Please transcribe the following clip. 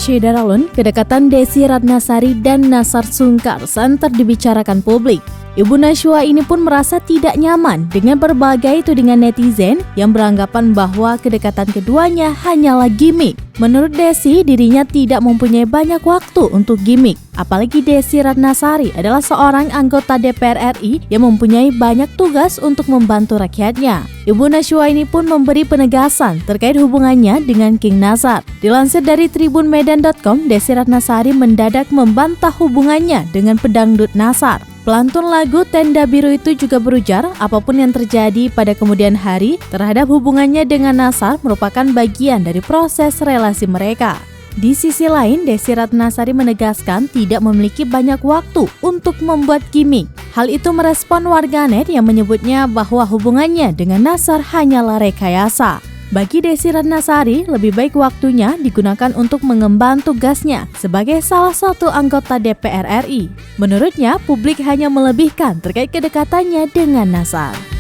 Syederalun, kedekatan Desi Ratnasari dan Nassar Sungkar santer dibicarakan publik. Ibu Najwa ini pun merasa tidak nyaman dengan berbagai tudingan netizen yang beranggapan bahwa kedekatan keduanya hanyalah gimmick. Menurut Desi, dirinya tidak mempunyai banyak waktu untuk gimmick. Apalagi Desi Ratnasari adalah seorang anggota DPR RI yang mempunyai banyak tugas untuk membantu rakyatnya. Ibu Najwa ini pun memberi penegasan terkait hubungannya dengan King Nassar. Dilansir dari tribunmedan.com, Desi Ratnasari mendadak membantah hubungannya dengan pedangdut Nassar. Pelantun lagu Tenda Biru itu juga berujar apapun yang terjadi pada kemudian hari terhadap hubungannya dengan Nassar merupakan bagian dari proses relasi mereka. Di sisi lain, Desi Ratnasari menegaskan tidak memiliki banyak waktu untuk membuat gimmick. Hal itu merespon warganet yang menyebutnya bahwa hubungannya dengan Nassar hanyalah rekayasa. Bagi Desi Ratnasari, lebih baik waktunya digunakan untuk mengemban tugasnya sebagai salah satu anggota DPR RI. Menurutnya, publik hanya melebihkan terkait kedekatannya dengan Nassar.